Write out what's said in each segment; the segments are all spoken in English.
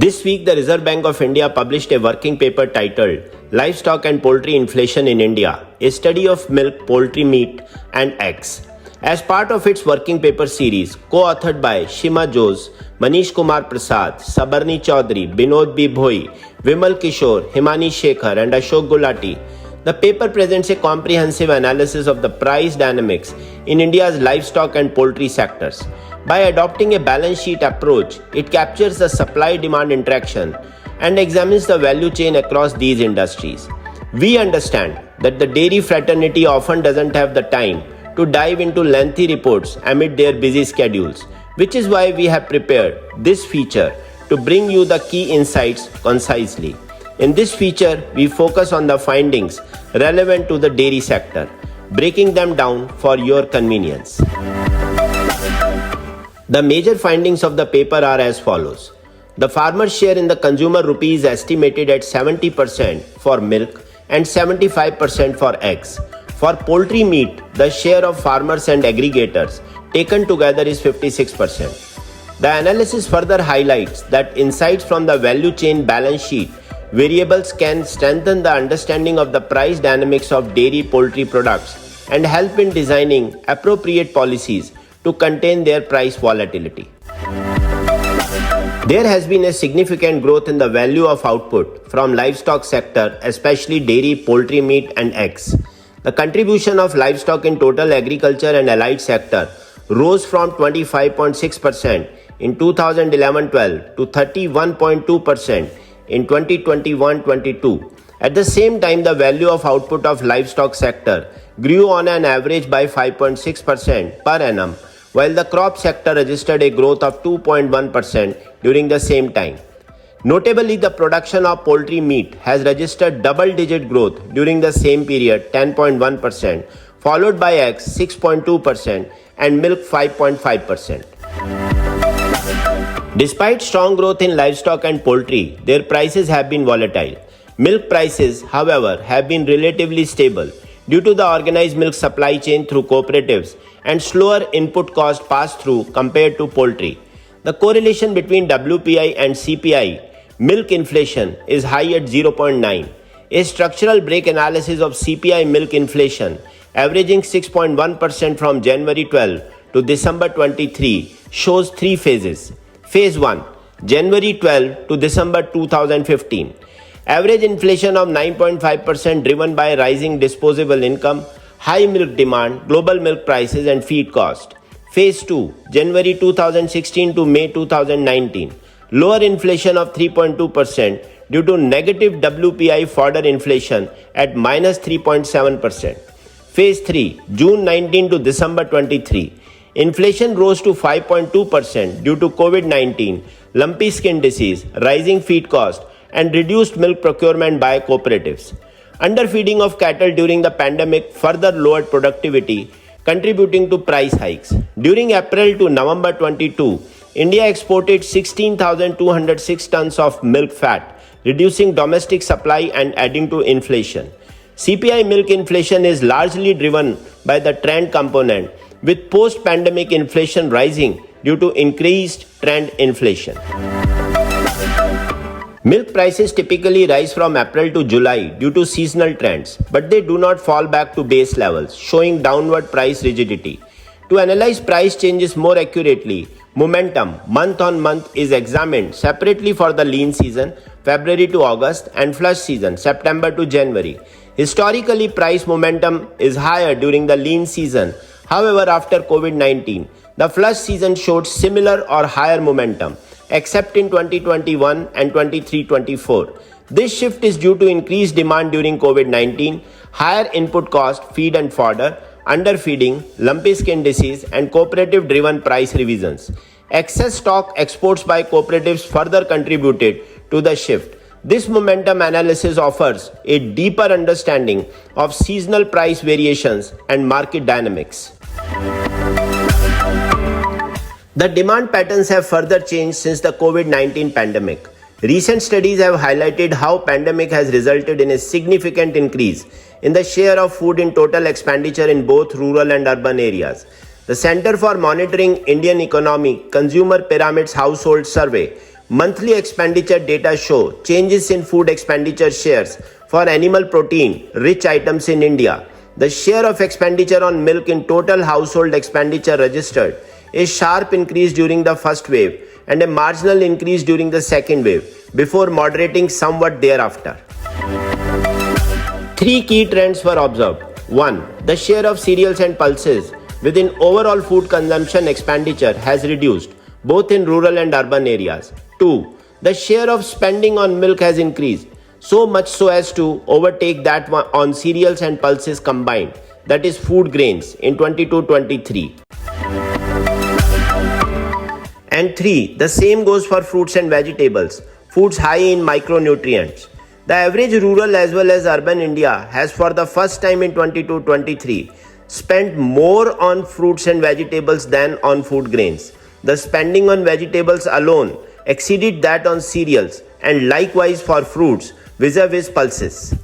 This week, the Reserve Bank of India published a working paper titled Livestock and Poultry Inflation in India, a study of milk, poultry meat, and eggs. As part of its working paper series, co-authored by Shyma Jose, Manish Kumar Prasad, Sabarni Chowdhury, Binod B, Bhoi, Vimal Kishore, Himani Shekhar, and Ashok Gulati, the paper presents a comprehensive analysis of the price dynamics in India's livestock and poultry sectors. By adopting a balance sheet approach, it captures the supply-demand interaction and examines the value chain across these industries. We understand that the dairy fraternity often doesn't have the time to dive into lengthy reports amid their busy schedules, which is why we have prepared this feature to bring you the key insights concisely. In this feature, we focus on the findings relevant to the dairy sector, breaking them down for your convenience. The major findings of the paper are as follows. The farmer's share in the consumer rupee is estimated at 70% for milk and 75% for eggs. For poultry meat, the share of farmers and aggregators taken together is 56%. The analysis further highlights that insights from the value chain balance sheet variables can strengthen the understanding of the price dynamics of dairy poultry products and help in designing appropriate policies to contain their price volatility. There has been a significant growth in the value of output from livestock sector, especially dairy, poultry meat and eggs. The contribution of livestock in total agriculture and allied sector rose from 25.6% in 2011-12 to 31.2% in 2021-22. At the same time, the value of output of livestock sector grew on an average by 5.6% per annum, while the crop sector registered a growth of 2.1% during the same time. Notably, the production of poultry meat has registered double-digit growth during the same period, 10.1%, followed by eggs 6.2% and milk 5.5%. Despite strong growth in livestock and poultry, their prices have been volatile. Milk prices, however, have been relatively stable due to the organized milk supply chain through cooperatives and slower input cost pass-through compared to poultry. The correlation between WPI and CPI milk inflation is high at 0.9. A structural break analysis of CPI milk inflation averaging 6.1% from January 12 to December 23 shows three phases. Phase 1, January 12 to December 2015. Average inflation of 9.5% driven by rising disposable income, high milk demand, global milk prices and feed cost. Phase 2, January 2016 to May 2019. Lower inflation of 3.2% due to negative WPI fodder inflation at minus 3.7%. Phase 3, June 19 to December 23. Inflation rose to 5.2% due to COVID-19, lumpy skin disease, rising feed cost, and reduced milk procurement by cooperatives. Underfeeding of cattle during the pandemic further lowered productivity, contributing to price hikes. During April to November 22, India exported 16,206 tons of milk fat, reducing domestic supply and adding to inflation. CPI milk inflation is largely driven by the trend component, with post-pandemic inflation rising due to increased trend inflation. Milk prices typically rise from April to July due to seasonal trends, but they do not fall back to base levels, showing downward price rigidity. To analyze price changes more accurately, momentum month on month is examined separately for the lean season, February to August, and flush season, September to January. Historically, price momentum is higher during the lean season. However, after COVID-19, the flush season showed similar or higher momentum, except in 2021 and 23-24. This shift is due to increased demand during COVID-19, higher input cost, feed and fodder, underfeeding, lumpy skin disease, and cooperative-driven price revisions. Excess stock exports by cooperatives further contributed to the shift. This momentum analysis offers a deeper understanding of seasonal price variations and market dynamics. The demand patterns have further changed since the COVID-19 pandemic. Recent studies have highlighted how pandemic has resulted in a significant increase in the share of food in total expenditure in both rural and urban areas. The Center for Monitoring Indian Economy Consumer Pyramids Household Survey monthly expenditure data show changes in food expenditure shares for animal protein rich items in India. The share of expenditure on milk in total household expenditure registered a sharp increase during the first wave and a marginal increase during the second wave before moderating somewhat thereafter. Three key trends were observed. 1. The share of cereals and pulses within overall food consumption expenditure has reduced, both in rural and urban areas. 2. The share of spending on milk has increased, so much so as to overtake that on cereals and pulses combined, that is food grains, in 22-23. And 3. The same goes for fruits and vegetables, foods high in micronutrients. The average rural as well as urban India has for the first time in 22-23 spent more on fruits and vegetables than on food grains. The spending on vegetables alone exceeded that on cereals and likewise for fruits vis-a-vis pulses.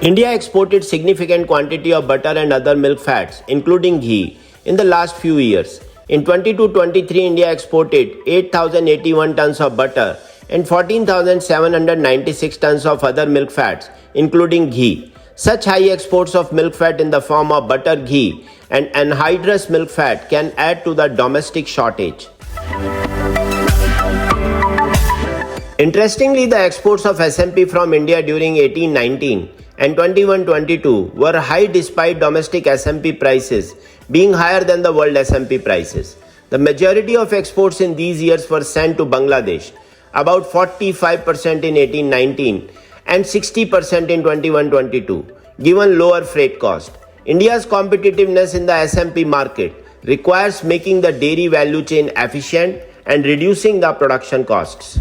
India exported significant quantity of butter and other milk fats including ghee in the last few years. In 22-23 India exported 8,081 tons of butter and 14,796 tons of other milk fats, including ghee. Such high exports of milk fat in the form of butter, ghee, and anhydrous milk fat can add to the domestic shortage. Interestingly, the exports of SMP from India during 18-19 and 21-22 were high despite domestic SMP prices being higher than the world SMP prices. The majority of exports in these years were sent to Bangladesh, about 45% in 18-19 and 60% in 21-22, given lower freight cost. India's competitiveness in the SMP market requires making the dairy value chain efficient and reducing the production costs.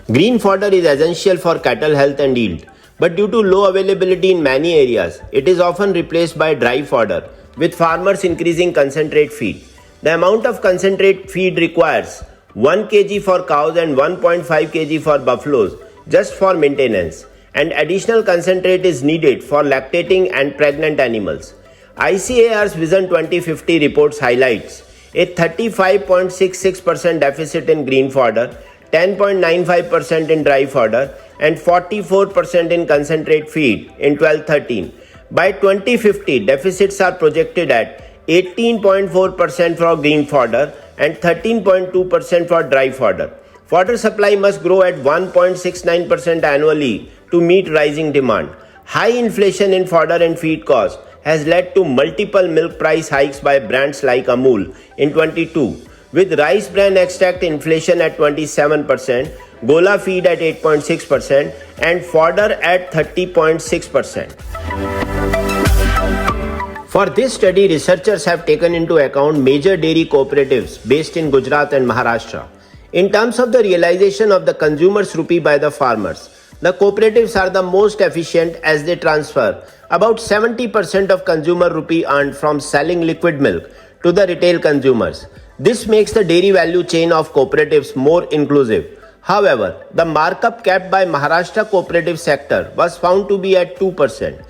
Green fodder is essential for cattle health and yield, but due to low availability in many areas, it is often replaced by dry fodder, with farmers increasing concentrate feed. The amount of concentrate feed requires 1 kg for cows and 1.5 kg for buffaloes just for maintenance, and additional concentrate is needed for lactating and pregnant animals. ICAR's Vision 2050 reports highlights a 35.66% deficit in green fodder, 10.95% in dry fodder, and 44% in concentrate feed in 12-13. By 2050, deficits are projected at 18.4% for green fodder and 13.2% for dry fodder. Fodder supply must grow at 1.69% annually to meet rising demand. High inflation in fodder and feed cost has led to multiple milk price hikes by brands like Amul in 22, with rice bran extract inflation at 27%, Gola feed at 8.6%, and fodder at 30.6%. For this study, researchers have taken into account major dairy cooperatives based in Gujarat and Maharashtra. In terms of the realization of the consumer's rupee by the farmers, the cooperatives are the most efficient as they transfer about 70% of consumer rupee earned from selling liquid milk to the retail consumers. This makes the dairy value chain of cooperatives more inclusive. However, the markup kept by Maharashtra cooperative sector was found to be at 2%,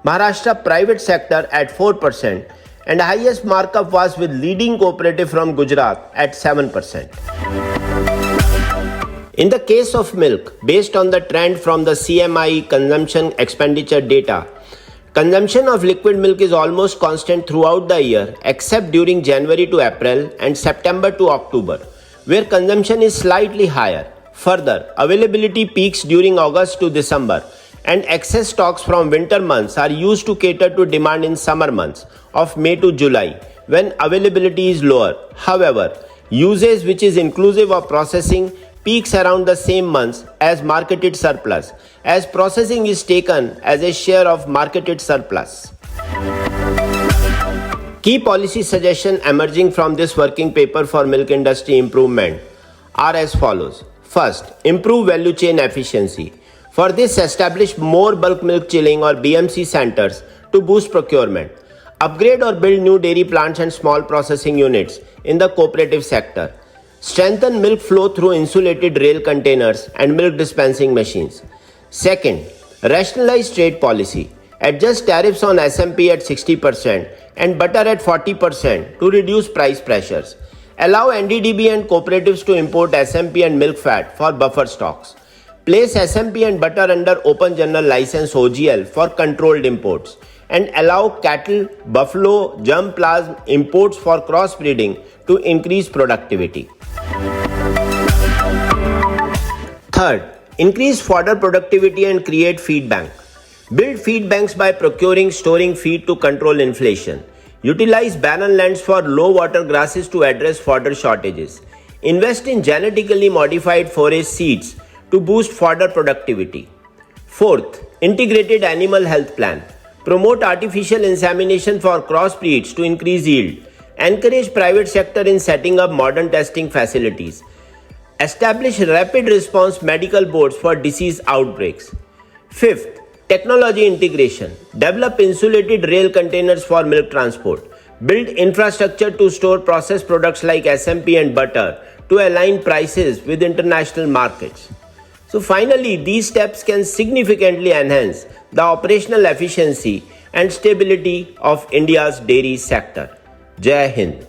Maharashtra private sector at 4%, and highest markup was with leading cooperative from Gujarat at 7%. In the case of milk, based on the trend from the CMI consumption expenditure data, consumption of liquid milk is almost constant throughout the year except during January to April and September to October, where consumption is slightly higher. Further, availability peaks during August to December, and excess stocks from winter months are used to cater to demand in summer months of May to July, when availability is lower. However, usage, which is inclusive of processing, peaks around the same months as marketed surplus, as processing is taken as a share of marketed surplus. Key policy suggestions emerging from this working paper for milk industry improvement are as follows. First, improve value chain efficiency. For this, establish more bulk milk chilling or BMC centers to boost procurement. Upgrade or build new dairy plants and small processing units in the cooperative sector. Strengthen milk flow through insulated rail containers and milk dispensing machines. Second, rationalize trade policy. Adjust tariffs on SMP at 60% and butter at 40% to reduce price pressures. Allow NDDB and cooperatives to import SMP and milk fat for buffer stocks. Place SMP and butter under Open General License OGL for controlled imports. And allow cattle, buffalo, germplasm imports for crossbreeding to increase productivity. Third, increase fodder productivity and create feed bank. Build feed banks by procuring, storing feed to control inflation. Utilize barren lands for low water grasses to address fodder shortages. Invest in genetically modified forage seeds to boost fodder productivity. Fourth, integrated animal health plan. Promote artificial insemination for crossbreeds to increase yield. Encourage private sector in setting up modern testing facilities. Establish rapid response medical boards for disease outbreaks. Fifth, technology integration. Develop insulated rail containers for milk transport. Build infrastructure to store processed products like SMP and butter to align prices with international markets. So finally, these steps can significantly enhance the operational efficiency and stability of India's dairy sector. Jai Hind.